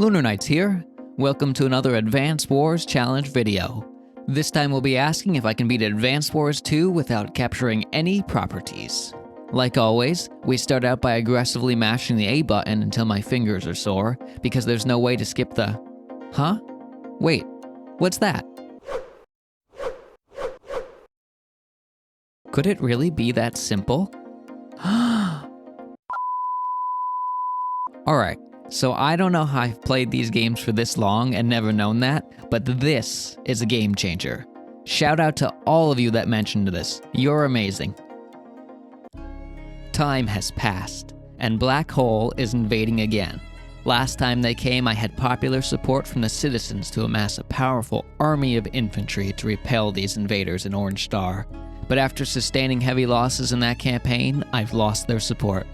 Lunar Knights here. Welcome to another Advance Wars Challenge video. This time we'll be asking if I can beat Advance Wars 2 without capturing any properties. Like always, we start out by aggressively mashing the A button until my fingers are sore, because there's no way to skip the... Huh? Wait, what's that? Could it really be that simple? Alright, so I don't know how I've played these games for this long and never known that, but this is a game changer. Shout out to all of you that mentioned this. You're amazing. Time has passed, and Black Hole is invading again. Last time they came, I had popular support from the citizens to amass a powerful army of infantry to repel these invaders in Orange Star. But after sustaining heavy losses in that campaign, I've lost their support.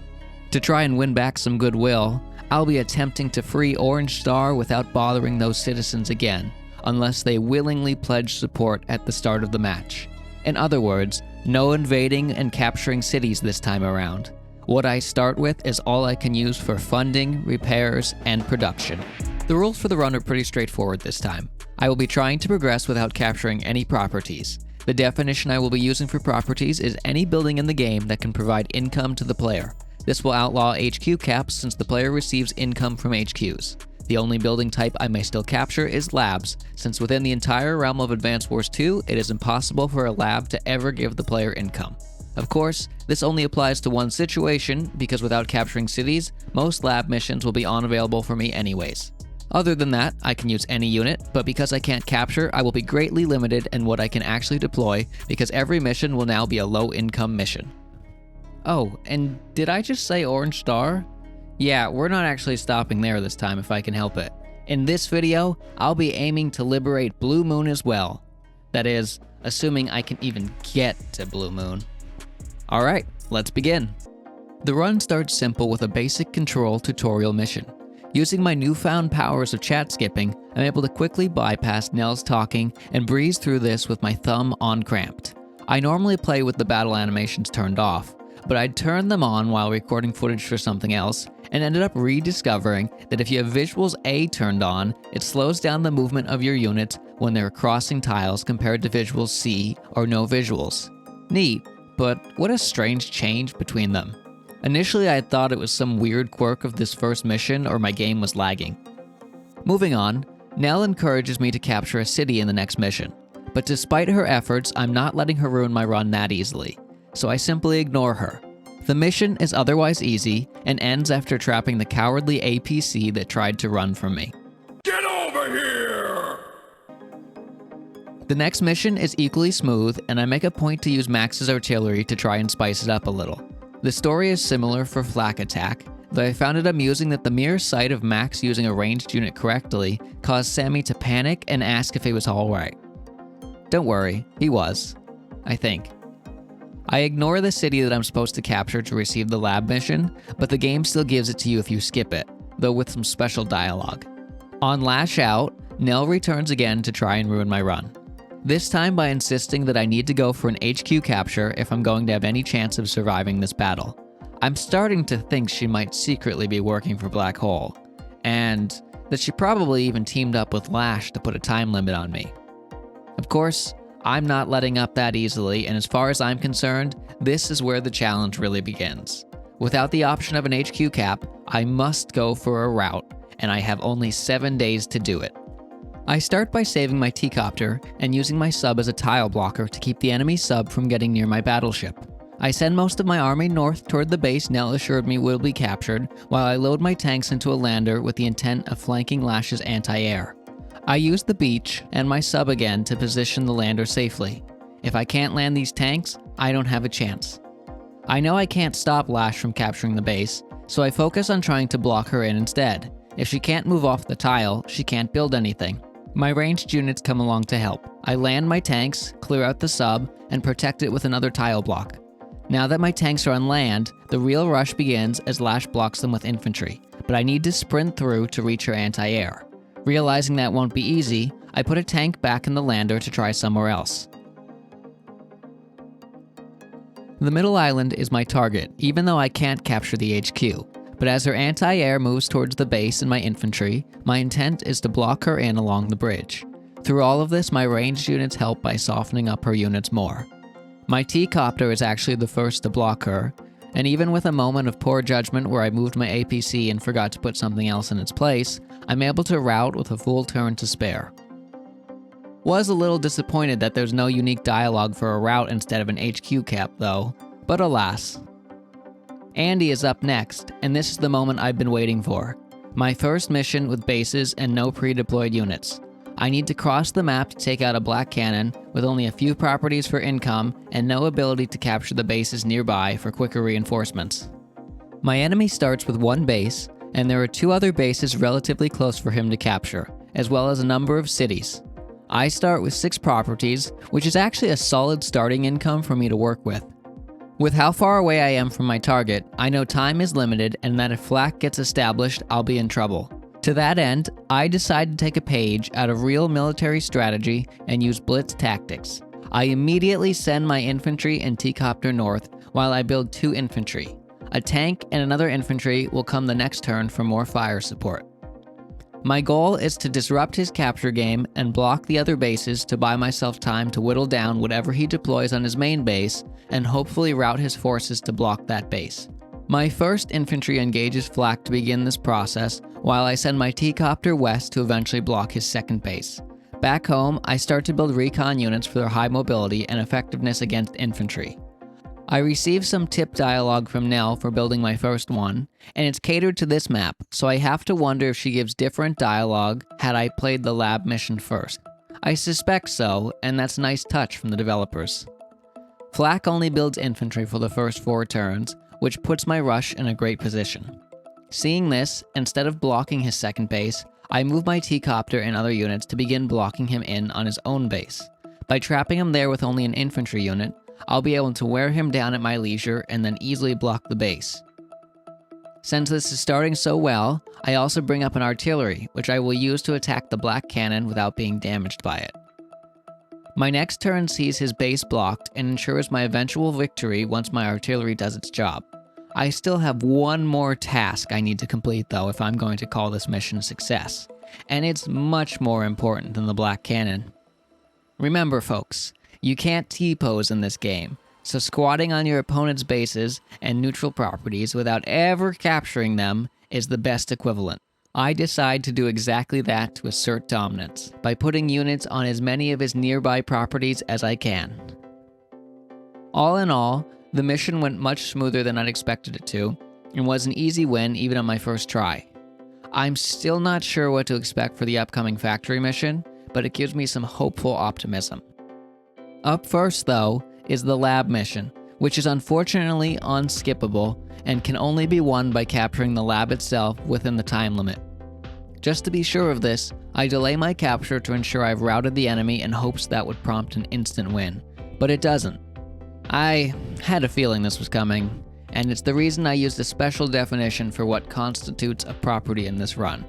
To try and win back some goodwill, I'll be attempting to free Orange Star without bothering those citizens again, unless they willingly pledge support at the start of the match. In other words, no invading and capturing cities this time around. What I start with is all I can use for funding, repairs, and production. The rules for the run are pretty straightforward this time. I will be trying to progress without capturing any properties. The definition I will be using for properties is any building in the game that can provide income to the player. This will outlaw HQ caps since the player receives income from HQs. The only building type I may still capture is labs, since within the entire realm of Advance Wars 2, it is impossible for a lab to ever give the player income. Of course, this only applies to one situation, because without capturing cities, most lab missions will be unavailable for me anyways. Other than that, I can use any unit, but because I can't capture, I will be greatly limited in what I can actually deploy, because every mission will now be a low-income mission. Oh, and did I just say Orange Star? Yeah, we're not actually stopping there this time if I can help it. In this video, I'll be aiming to liberate Blue Moon as well. That is, assuming I can even get to Blue Moon. Alright, let's begin. The run starts simple with a basic control tutorial mission. Using my newfound powers of chat skipping, I'm able to quickly bypass Nell's talking and breeze through this with my thumb uncramped. I normally play with the battle animations turned off, but I'd turned them on while recording footage for something else, and ended up rediscovering that if you have Visuals A turned on, it slows down the movement of your units when they're crossing tiles compared to Visuals C or no visuals. Neat, but what a strange change between them. Initially I had thought it was some weird quirk of this first mission or my game was lagging. Moving on, Nell encourages me to capture a city in the next mission, but despite her efforts, I'm not letting her ruin my run that easily. So I simply ignore her. The mission is otherwise easy and ends after trapping the cowardly APC that tried to run from me. Get over here! The next mission is equally smooth, and I make a point to use Max's artillery to try and spice it up a little. The story is similar for Flak Attack, though I found it amusing that the mere sight of Max using a ranged unit correctly caused Sammy to panic and ask if he was alright. Don't worry, he was. I think. I ignore the city that I'm supposed to capture to receive the lab mission, but the game still gives it to you if you skip it, though with some special dialogue. On Lash Out, Nell returns again to try and ruin my run. This time by insisting that I need to go for an HQ capture if I'm going to have any chance of surviving this battle. I'm starting to think she might secretly be working for Black Hole, and that she probably even teamed up with Lash to put a time limit on me. Of course, I'm not letting up that easily, and as far as I'm concerned, this is where the challenge really begins. Without the option of an HQ cap, I must go for a route, and I have only 7 days to do it. I start by saving my T-copter and using my sub as a tile blocker to keep the enemy sub from getting near my battleship. I send most of my army north toward the base Nell assured me will be captured, while I load my tanks into a lander with the intent of flanking Lash's anti-air. I use the beach and my sub again to position the lander safely. If I can't land these tanks, I don't have a chance. I know I can't stop Lash from capturing the base, so I focus on trying to block her in instead. If she can't move off the tile, she can't build anything. My ranged units come along to help. I land my tanks, clear out the sub, and protect it with another tile block. Now that my tanks are on land, the real rush begins as Lash blocks them with infantry, but I need to sprint through to reach her anti-air. Realizing that won't be easy, I put a tank back in the lander to try somewhere else. The middle island is my target, even though I can't capture the HQ, But as her anti-air moves towards the base and my infantry, my intent is to block her in along the bridge. Through all of this, my ranged units help by softening up her units more. My T-copter is actually the first to block her, and even with a moment of poor judgment where I moved my APC and forgot to put something else in its place, I'm able to rout with a full turn to spare. Was a little disappointed that there's no unique dialogue for a rout instead of an HQ cap though, but alas. Andy is up next, and this is the moment I've been waiting for. My first mission with bases and no pre-deployed units. I need to cross the map to take out a black cannon with only a few properties for income and no ability to capture the bases nearby for quicker reinforcements. My enemy starts with one base, and there are 2 other bases relatively close for him to capture, as well as a number of cities. I start with 6 properties, which is actually a solid starting income for me to work with. With how far away I am from my target, I know time is limited and that if flak gets established, I'll be in trouble. To that end, I decide to take a page out of real military strategy and use blitz tactics. I immediately send my infantry and T-copter north while I build 2 infantry. A tank and another infantry will come the next turn for more fire support. My goal is to disrupt his capture game and block the other bases to buy myself time to whittle down whatever he deploys on his main base and hopefully route his forces to block that base. My first infantry engages flak to begin this process, while I send my T-copter west to eventually block his second base. Back home, I start to build recon units for their high mobility and effectiveness against infantry. I receive some tip dialogue from Nell for building my first one, and it's catered to this map, so I have to wonder if she gives different dialogue had I played the lab mission first. I suspect so, and that's a nice touch from the developers. Flak only builds infantry for the first 4 turns, which puts my rush in a great position. Seeing this, instead of blocking his second base, I move my T-copter and other units to begin blocking him in on his own base. By trapping him there with only an infantry unit, I'll be able to wear him down at my leisure and then easily block the base. Since this is starting so well, I also bring up an artillery, which I will use to attack the black cannon without being damaged by it. My next turn sees his base blocked and ensures my eventual victory once my artillery does its job. I still have one more task I need to complete though if I'm going to call this mission a success, and it's much more important than the black cannon. Remember folks, you can't T-pose in this game, so squatting on your opponent's bases and neutral properties without ever capturing them is the best equivalent. I decide to do exactly that to assert dominance, by putting units on as many of his nearby properties as I can. All in all, the mission went much smoother than I'd expected it to, and was an easy win even on my first try. I'm still not sure what to expect for the upcoming factory mission, but it gives me some hopeful optimism. Up first, though, is the lab mission, which is unfortunately unskippable and can only be won by capturing the lab itself within the time limit. Just to be sure of this, I delay my capture to ensure I've routed the enemy in hopes that would prompt an instant win, but it doesn't. I had a feeling this was coming, and it's the reason I used a special definition for what constitutes a property in this run.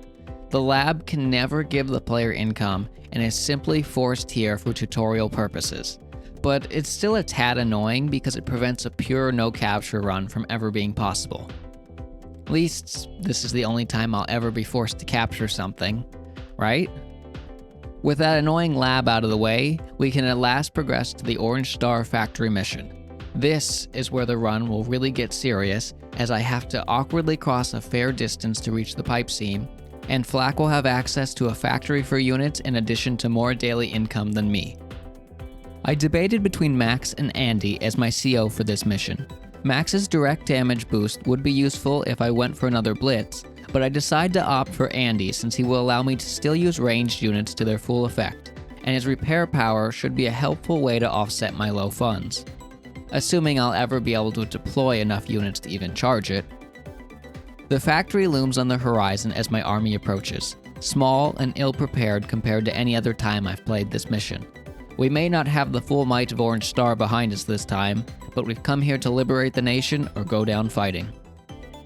The lab can never give the player income and is simply forced here for tutorial purposes. But it's still a tad annoying because it prevents a pure no capture run from ever being possible. At least, this is the only time I'll ever be forced to capture something, right? With that annoying lab out of the way, we can at last progress to the Orange Star Factory mission. This is where the run will really get serious, as I have to awkwardly cross a fair distance to reach the pipe seam, and Flak will have access to a factory for units in addition to more daily income than me. I debated between Max and Andy as my CO for this mission. Max's direct damage boost would be useful if I went for another blitz, but I decide to opt for Andy since he will allow me to still use ranged units to their full effect, and his repair power should be a helpful way to offset my low funds. Assuming I'll ever be able to deploy enough units to even charge it. The factory looms on the horizon as my army approaches, small and ill-prepared compared to any other time I've played this mission. We may not have the full might of Orange Star behind us this time, but we've come here to liberate the nation or go down fighting.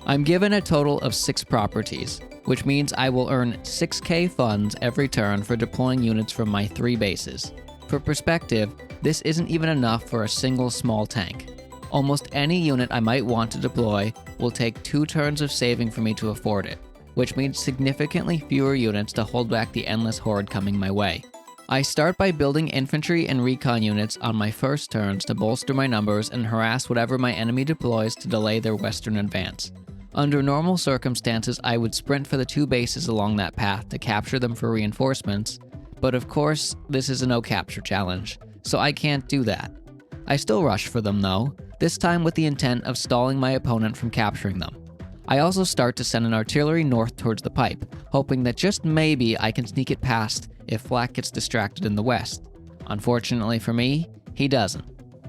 I'm given a total of 6 properties, which means I will earn 6k funds every turn for deploying units from my 3 bases. For perspective, this isn't even enough for a single small tank. Almost any unit I might want to deploy will take 2 turns of saving for me to afford it, which means significantly fewer units to hold back the endless horde coming my way. I start by building infantry and recon units on my first turns to bolster my numbers and harass whatever my enemy deploys to delay their western advance. Under normal circumstances, I would sprint for the 2 bases along that path to capture them for reinforcements, but of course, this is a no capture challenge, so I can't do that. I still rush for them though, this time with the intent of stalling my opponent from capturing them. I also start to send an artillery north towards the pipe, hoping that just maybe I can sneak it past if Flak gets distracted in the west. Unfortunately for me, he doesn't.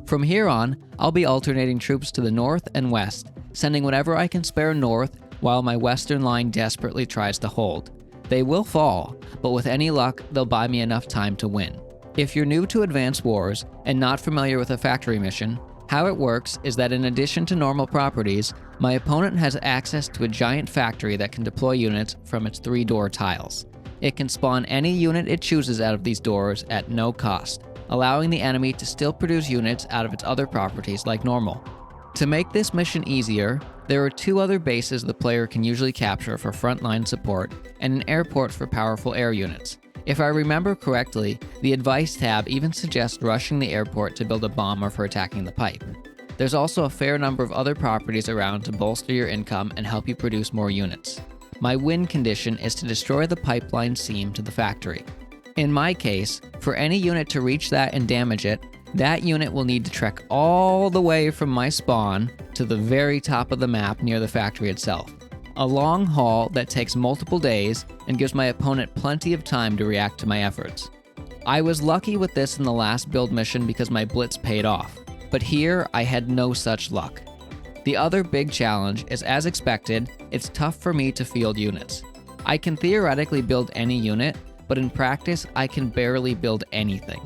From here on, I'll be alternating troops to the north and west, sending whatever I can spare north while my western line desperately tries to hold. They will fall, but with any luck, they'll buy me enough time to win. If you're new to Advanced Wars and not familiar with a factory mission, how it works is that in addition to normal properties, my opponent has access to a giant factory that can deploy units from its 3-door tiles. It can spawn any unit it chooses out of these doors at no cost, allowing the enemy to still produce units out of its other properties like normal. To make this mission easier, there are 2 other bases the player can usually capture for frontline support and an airport for powerful air units. If I remember correctly, the advice tab even suggests rushing the airport to build a bomber for attacking the pipe. There's also a fair number of other properties around to bolster your income and help you produce more units. My win condition is to destroy the pipeline seam to the factory. In my case, for any unit to reach that and damage it, that unit will need to trek all the way from my spawn to the very top of the map near the factory itself. A long haul that takes multiple days and gives my opponent plenty of time to react to my efforts. I was lucky with this in the last build mission because my blitz paid off, but here I had no such luck. The other big challenge is, as expected, it's tough for me to field units. I can theoretically build any unit, but in practice I can barely build anything.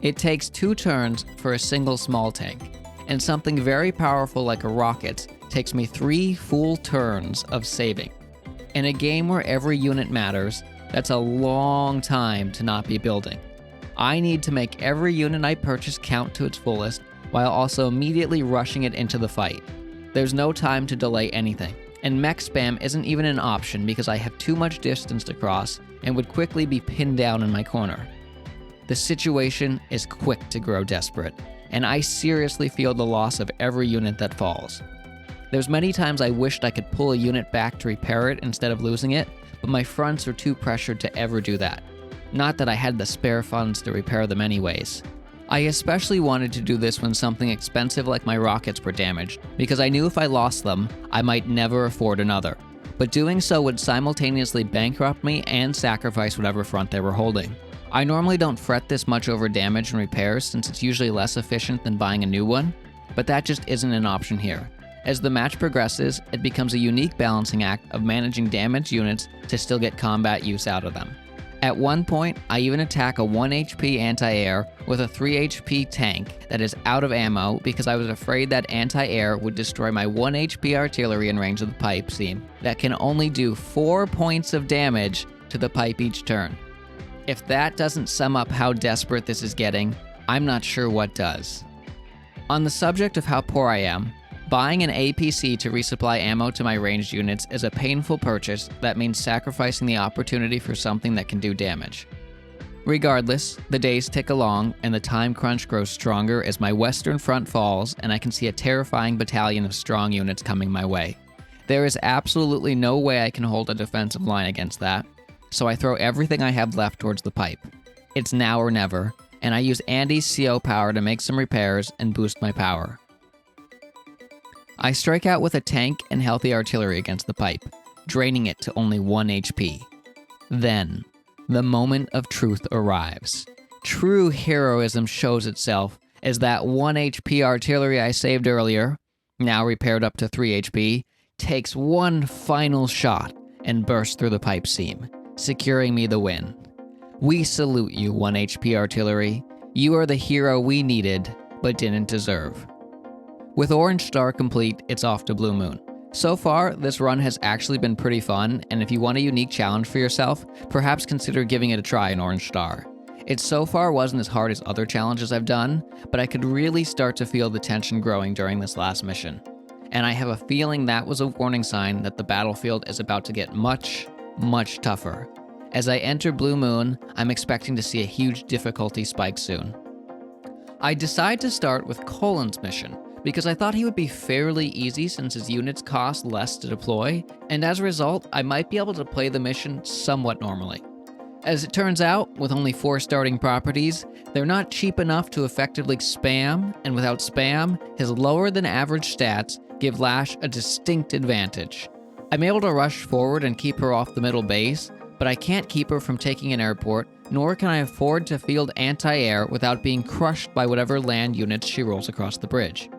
It takes 2 turns for a single small tank, and something very powerful like a rocket takes me 3 full turns of saving. In a game where every unit matters, that's a long time to not be building. I need to make every unit I purchase count to its fullest, while also immediately rushing it into the fight. There's no time to delay anything, and mech spam isn't even an option because I have too much distance to cross and would quickly be pinned down in my corner. The situation is quick to grow desperate, and I seriously feel the loss of every unit that falls. There's many times I wished I could pull a unit back to repair it instead of losing it, but my fronts are too pressured to ever do that. Not that I had the spare funds to repair them anyways. I especially wanted to do this when something expensive like my rockets were damaged, because I knew if I lost them, I might never afford another. But doing so would simultaneously bankrupt me and sacrifice whatever front they were holding. I normally don't fret this much over damage and repairs since it's usually less efficient than buying a new one, but that just isn't an option here. As the match progresses, it becomes a unique balancing act of managing damaged units to still get combat use out of them. At one point, I even attack a 1 HP anti-air with a 3 HP tank that is out of ammo because I was afraid that anti-air would destroy my 1 HP artillery in range of the pipe seam that can only do 4 points of damage to the pipe each turn. If that doesn't sum up how desperate this is getting, I'm not sure what does. On the subject of how poor I am, buying an APC to resupply ammo to my ranged units is a painful purchase that means sacrificing the opportunity for something that can do damage. Regardless, the days tick along and the time crunch grows stronger as my western front falls and I can see a terrifying battalion of strong units coming my way. There is absolutely no way I can hold a defensive line against that, so I throw everything I have left towards the pipe. It's now or never, and I use Andy's CO power to make some repairs and boost my power. I strike out with a tank and healthy artillery against the pipe, draining it to only 1 HP. Then, the moment of truth arrives. True heroism shows itself as that 1 HP artillery I saved earlier, now repaired up to 3 HP, takes one final shot and bursts through the pipe seam, securing me the win. We salute you, 1 HP artillery. You are the hero we needed, but didn't deserve. With Orange Star complete, it's off to Blue Moon. So far, this run has actually been pretty fun, and if you want a unique challenge for yourself, perhaps consider giving it a try in Orange Star. It so far wasn't as hard as other challenges I've done, but I could really start to feel the tension growing during this last mission. And I have a feeling that was a warning sign that the battlefield is about to get much, much tougher. As I enter Blue Moon, I'm expecting to see a huge difficulty spike soon. I decide to start with Colin's mission, because I thought he would be fairly easy since his units cost less to deploy, and as a result, I might be able to play the mission somewhat normally. As it turns out, with only 4 starting properties, they're not cheap enough to effectively spam, and without spam, his lower than average stats give Lash a distinct advantage. I'm able to rush forward and keep her off the middle base, but I can't keep her from taking an airport, nor can I afford to field anti-air without being crushed by whatever land units she rolls across the bridge.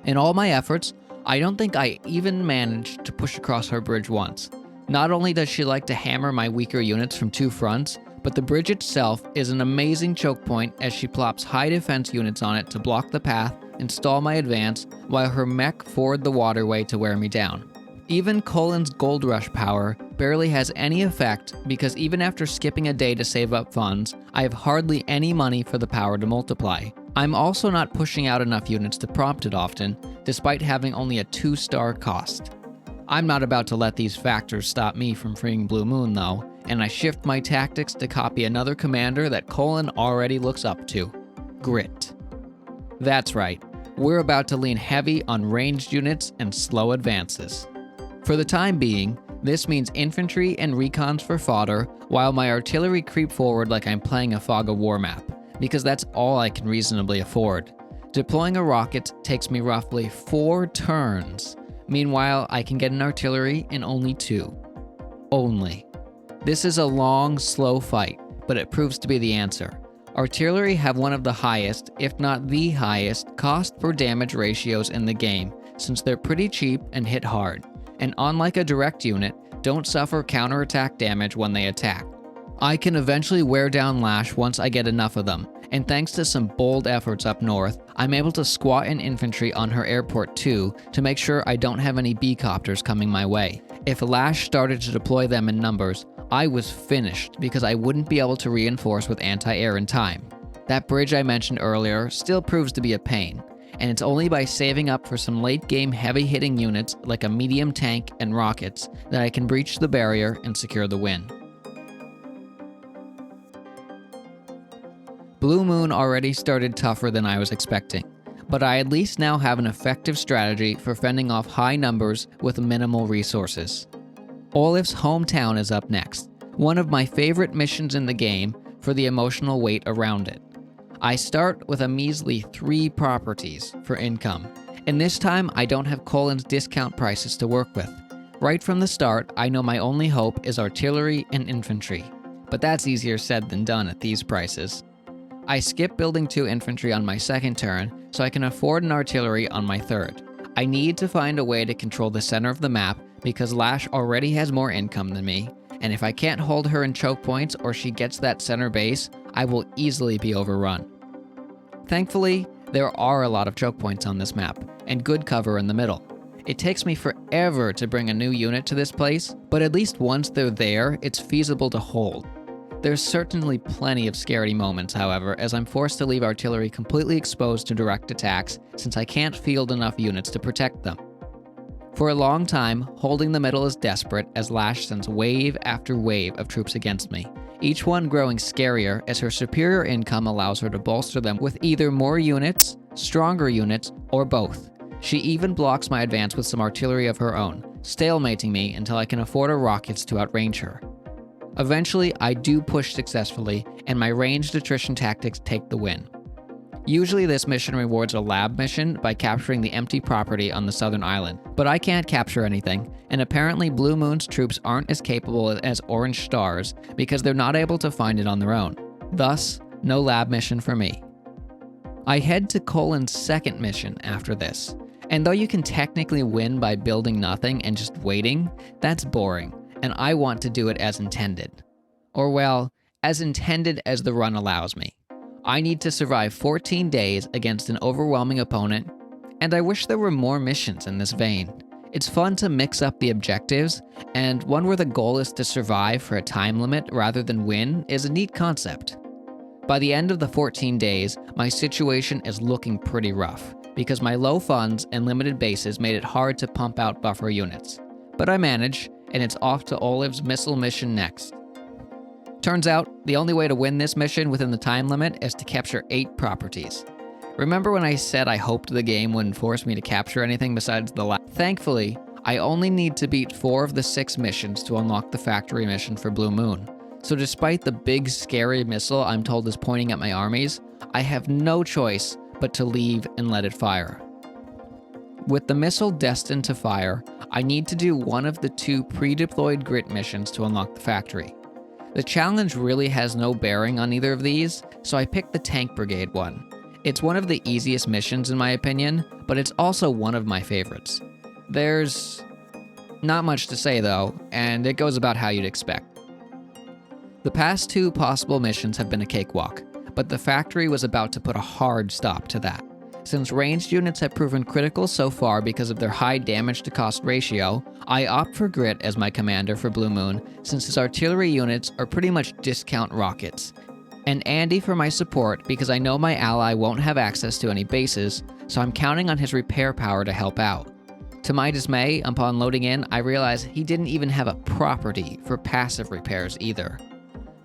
In all my efforts, I don't think I even managed to push across her bridge once. Not only does she like to hammer my weaker units from 2 fronts, but the bridge itself is an amazing choke point as she plops high defense units on it to block the path and stall my advance while her mech ford the waterway to wear me down. Even Colin's Gold Rush power barely has any effect because even after skipping a day to save up funds, I have hardly any money for the power to multiply. I'm also not pushing out enough units to prompt it often, despite having only a 2-star cost. I'm not about to let these factors stop me from freeing Blue Moon though, and I shift my tactics to copy another commander that Colin already looks up to: Grit. That's right, we're about to lean heavy on ranged units and slow advances. For the time being, this means infantry and recons for fodder, while my artillery creep forward like I'm playing a Fog of War map, because that's all I can reasonably afford. Deploying a rocket takes me roughly 4 turns. Meanwhile, I can get an artillery in only 2. Only. This is a long, slow fight, but it proves to be the answer. Artillery have one of the highest, if not the highest, cost per damage ratios in the game, since they're pretty cheap and hit hard, and unlike a direct unit, don't suffer counterattack damage when they attack. I can eventually wear down Lash once I get enough of them, and thanks to some bold efforts up north, I'm able to squat in infantry on her airport too to make sure I don't have any B-copters coming my way. If Lash started to deploy them in numbers, I was finished because I wouldn't be able to reinforce with anti-air in time. That bridge I mentioned earlier still proves to be a pain, and it's only by saving up for some late-game heavy-hitting units like a medium tank and rockets that I can breach the barrier and secure the win. Blue Moon already started tougher than I was expecting, but I at least now have an effective strategy for fending off high numbers with minimal resources. Olaf's hometown is up next, one of my favorite missions in the game for the emotional weight around it. I start with a measly 3 properties for income, and this time I don't have Colin's discount prices to work with. Right from the start, I know my only hope is artillery and infantry, but that's easier said than done at these prices. I skip building 2 infantry on my second turn, so I can afford an artillery on my third. I need to find a way to control the center of the map because Lash already has more income than me, and if I can't hold her in choke points or she gets that center base, I will easily be overrun. Thankfully, there are a lot of choke points on this map, and good cover in the middle. It takes me forever to bring a new unit to this place, but at least once they're there, it's feasible to hold. There's certainly plenty of scary moments, however, as I'm forced to leave artillery completely exposed to direct attacks since I can't field enough units to protect them. For a long time, holding the middle is desperate as Lash sends wave after wave of troops against me, each one growing scarier as her superior income allows her to bolster them with either more units, stronger units, or both. She even blocks my advance with some artillery of her own, stalemating me until I can afford her rockets to outrange her. Eventually, I do push successfully, and my ranged attrition tactics take the win. Usually this mission rewards a lab mission by capturing the empty property on the southern island, but I can't capture anything, and apparently Blue Moon's troops aren't as capable as Orange Star's because they're not able to find it on their own. Thus, no lab mission for me. I head to Colin's second mission after this, and though you can technically win by building nothing and just waiting, that's boring, and I want to do it as intended. Or well, as intended as the run allows me. I need to survive 14 days against an overwhelming opponent, and I wish there were more missions in this vein. It's fun to mix up the objectives, and one where the goal is to survive for a time limit rather than win is a neat concept. By the end of the 14 days, my situation is looking pretty rough, because my low funds and limited bases made it hard to pump out buffer units. But I manage, and it's off to Oliv's missile mission next. Turns out, the only way to win this mission within the time limit is to capture 8 properties. Remember when I said I hoped the game wouldn't force me to capture anything besides the last? Thankfully, I only need to beat 4 of the 6 missions to unlock the factory mission for Blue Moon. So despite the big scary missile I'm told is pointing at my armies, I have no choice but to leave and let it fire. With the missile destined to fire, I need to do one of the 2 pre-deployed grit missions to unlock the factory. The challenge really has no bearing on either of these, so I picked the Tank Brigade one. It's one of the easiest missions in my opinion, but it's also one of my favorites. There's not much to say though, and it goes about how you'd expect. The past 2 possible missions have been a cakewalk, but the factory was about to put a hard stop to that. Since ranged units have proven critical so far because of their high damage to cost ratio, I opt for Grit as my commander for Blue Moon since his artillery units are pretty much discount rockets. And Andy for my support because I know my ally won't have access to any bases, so I'm counting on his repair power to help out. To my dismay, upon loading in, I realize he didn't even have a property for passive repairs either.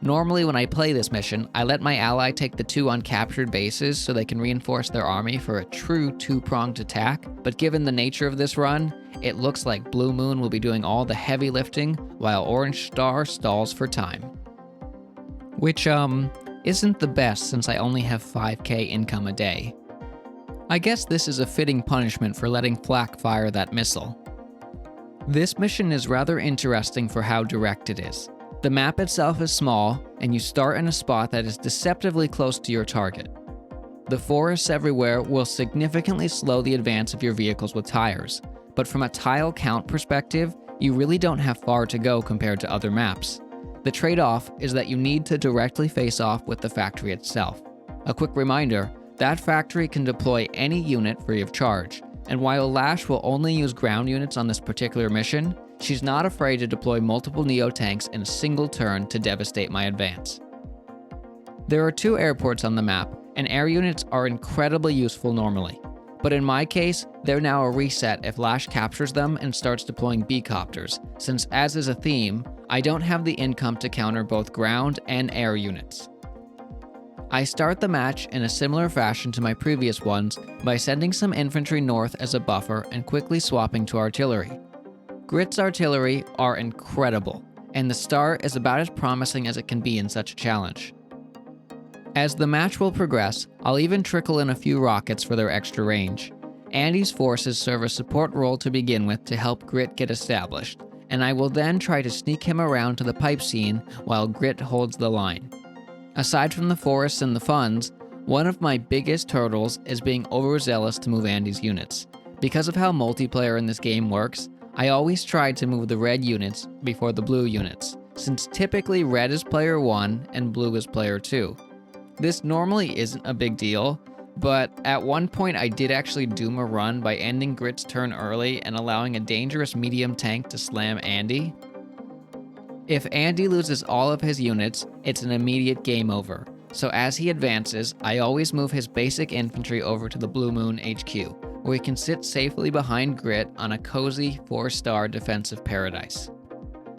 Normally when I play this mission, I let my ally take the 2 uncaptured bases so they can reinforce their army for a true 2-pronged attack, but given the nature of this run, it looks like Blue Moon will be doing all the heavy lifting while Orange Star stalls for time. Which, isn't the best since I only have 5k income a day. I guess this is a fitting punishment for letting Flak fire that missile. This mission is rather interesting for how direct it is. The map itself is small, and you start in a spot that is deceptively close to your target. The forests everywhere will significantly slow the advance of your vehicles with tires, but from a tile count perspective, you really don't have far to go compared to other maps. The trade-off is that you need to directly face off with the factory itself. A quick reminder, that factory can deploy any unit free of charge, and while Lash will only use ground units on this particular mission, she's not afraid to deploy multiple Neo tanks in a single turn to devastate my advance. There are 2 airports on the map, and air units are incredibly useful normally. But in my case, they're now a reset if Lash captures them and starts deploying B-copters, since as is a theme, I don't have the income to counter both ground and air units. I start the match in a similar fashion to my previous ones by sending some infantry north as a buffer and quickly swapping to artillery. Grit's artillery are incredible, and the start is about as promising as it can be in such a challenge. As the match will progress, I'll even trickle in a few rockets for their extra range. Andy's forces serve a support role to begin with to help Grit get established, and I will then try to sneak him around to the pipe scene while Grit holds the line. Aside from the forests and the funds, one of my biggest hurdles is being overzealous to move Andy's units. Because of how multiplayer in this game works, I always try to move the red units before the blue units, since typically red is player 1 and blue is player 2. This normally isn't a big deal, but at one point I did actually doom a run by ending Grit's turn early and allowing a dangerous medium tank to slam Andy. If Andy loses all of his units, it's an immediate game over, so as he advances, I always move his basic infantry over to the Blue Moon HQ, where he can sit safely behind Grit on a cozy 4-star defensive paradise.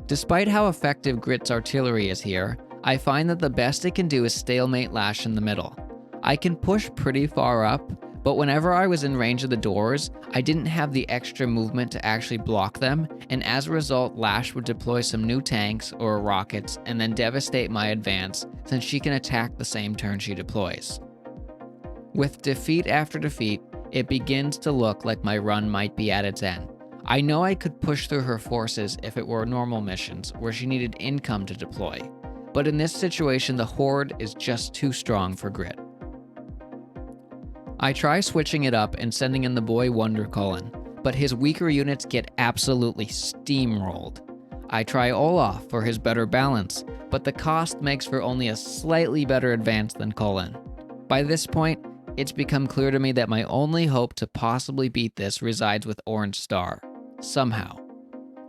Despite how effective Grit's artillery is here, I find that the best it can do is stalemate Lash in the middle. I can push pretty far up, but whenever I was in range of the doors, I didn't have the extra movement to actually block them, and as a result, Lash would deploy some new tanks or rockets and then devastate my advance since she can attack the same turn she deploys. With defeat after defeat, it begins to look like my run might be at its end. I know I could push through her forces if it were normal missions where she needed income to deploy, but in this situation the Horde is just too strong for Grit. I try switching it up and sending in the boy Wonder Cullen, but his weaker units get absolutely steamrolled. I try Olaf for his better balance, but the cost makes for only a slightly better advance than Cullen. By this point, it's become clear to me that my only hope to possibly beat this resides with Orange Star, somehow.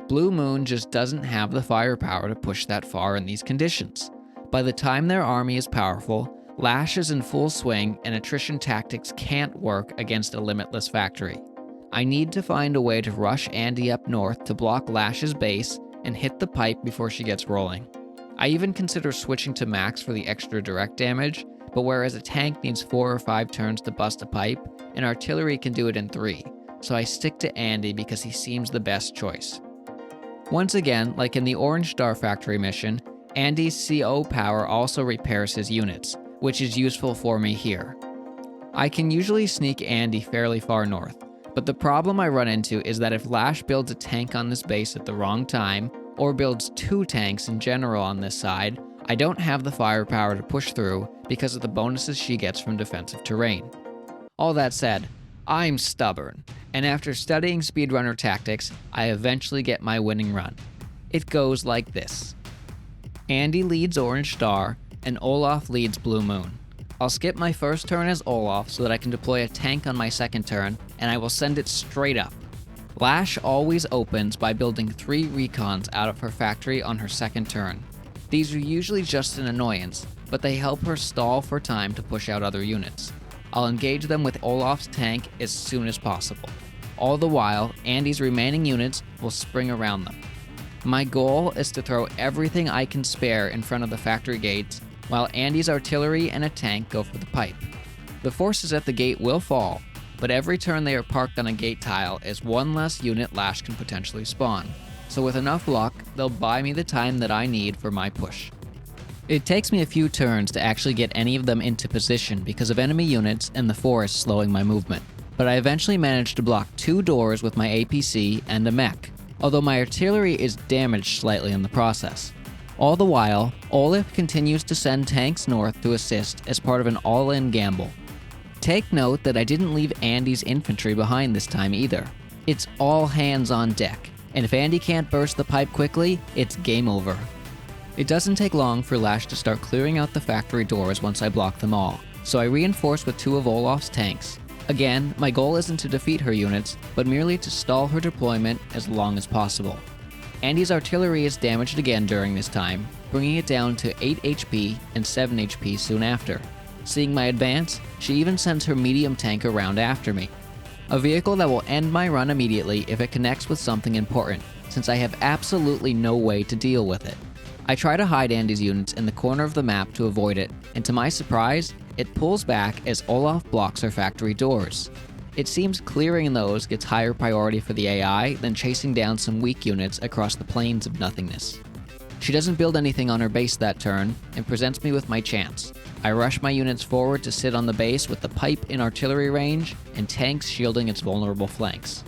Blue Moon just doesn't have the firepower to push that far in these conditions. By the time their army is powerful, Lash is in full swing, and attrition tactics can't work against a limitless factory. I need to find a way to rush Andy up north to block Lash's base and hit the pipe before she gets rolling. I even consider switching to Max for the extra direct damage, but whereas a tank needs 4 or 5 turns to bust a pipe, an artillery can do it in 3, so I stick to Andy because he seems the best choice. Once again, like in the Orange Star Factory mission, Andy's CO power also repairs his units, which is useful for me here. I can usually sneak Andy fairly far north, but the problem I run into is that if Lash builds a tank on this base at the wrong time, or builds 2 tanks in general on this side, I don't have the firepower to push through because of the bonuses she gets from defensive terrain. All that said, I'm stubborn, and after studying speedrunner tactics, I eventually get my winning run. It goes like this. Andy leads Orange Star, and Olaf leads Blue Moon. I'll skip my first turn as Olaf so that I can deploy a tank on my second turn, and I will send it straight up. Lash always opens by building 3 recons out of her factory on her second turn. These are usually just an annoyance, but they help her stall for time to push out other units. I'll engage them with Olaf's tank as soon as possible. All the while, Andy's remaining units will spring around them. My goal is to throw everything I can spare in front of the factory gates, while Andy's artillery and a tank go for the pipe. The forces at the gate will fall, but every turn they are parked on a gate tile is 1 less unit Lash can potentially spawn, so with enough luck, they'll buy me the time that I need for my push. It takes me a few turns to actually get any of them into position because of enemy units and the forest slowing my movement, but I eventually managed to block 2 doors with my APC and a mech, although my artillery is damaged slightly in the process. All the while, Olaf continues to send tanks north to assist as part of an all-in gamble. Take note that I didn't leave Andy's infantry behind this time either. It's all hands on deck, and if Andy can't burst the pipe quickly, it's game over. It doesn't take long for Lash to start clearing out the factory doors once I block them all, so I reinforce with 2 of Olaf's tanks. Again, my goal isn't to defeat her units, but merely to stall her deployment as long as possible. Andy's artillery is damaged again during this time, bringing it down to 8 HP and 7 HP soon after. Seeing my advance, she even sends her medium tank around after me. A vehicle that will end my run immediately if it connects with something important, since I have absolutely no way to deal with it. I try to hide Andy's units in the corner of the map to avoid it, and to my surprise, it pulls back as Olaf blocks her factory doors. It seems clearing those gets higher priority for the AI than chasing down some weak units across the plains of nothingness. She doesn't build anything on her base that turn, and presents me with my chance. I rush my units forward to sit on the base with the pipe in artillery range and tanks shielding its vulnerable flanks.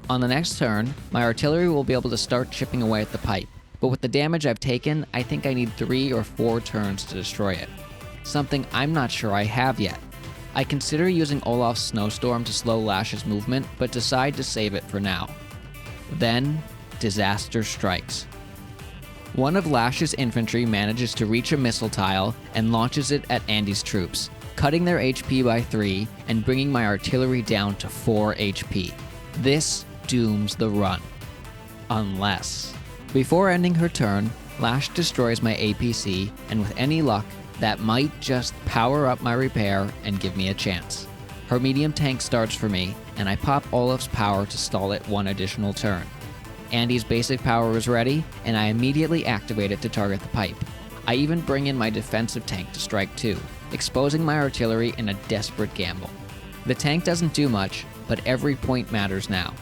On the next turn, my artillery will be able to start chipping away at the pipe, but with the damage I've taken, I think I need 3 or 4 turns to destroy it. Something I'm not sure I have yet. I consider using Olaf's snowstorm to slow Lash's movement, but decide to save it for now. Then, disaster strikes. One of Lash's infantry manages to reach a missile tile and launches it at Andy's troops, cutting their HP by 3 and bringing my artillery down to 4 HP. This dooms the run. Unless... Before ending her turn, Lash destroys my APC, and with any luck, that might just power up my repair and give me a chance. Her medium tank starts for me, and I pop Olaf's power to stall it 1 additional turn. Andy's basic power is ready, and I immediately activate it to target the pipe. I even bring in my defensive tank to strike too, exposing my artillery in a desperate gamble. The tank doesn't do much, but every point matters now.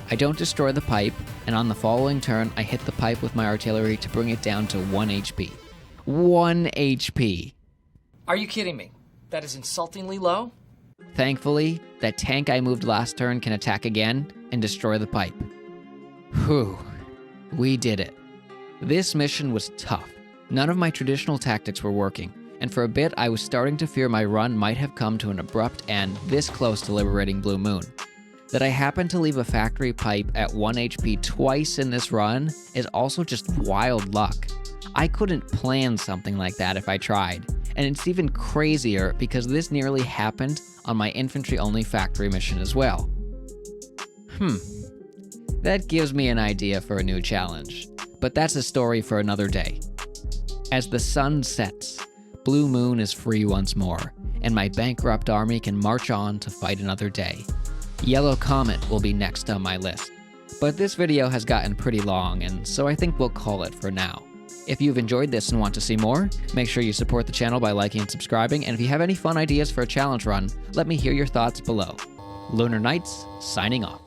I don't destroy the pipe, and on the following turn I hit the pipe with my artillery to bring it down to 1 HP. 1 HP! Are you kidding me? That is insultingly low? Thankfully, that tank I moved last turn can attack again and destroy the pipe. Whew. We did it. This mission was tough. None of my traditional tactics were working, and for a bit I was starting to fear my run might have come to an abrupt end this close to liberating Blue Moon. That I happened to leave a factory pipe at 1 HP twice in this run is also just wild luck. I couldn't plan something like that if I tried, and it's even crazier because this nearly happened on my infantry-only factory mission as well. That gives me an idea for a new challenge, but that's a story for another day. As the sun sets, Blue Moon is free once more, and my bankrupt army can march on to fight another day. Yellow Comet will be next on my list. But this video has gotten pretty long, and so I think we'll call it for now. If you've enjoyed this and want to see more, make sure you support the channel by liking and subscribing, and if you have any fun ideas for a challenge run, let me hear your thoughts below. Lunar Knights, signing off.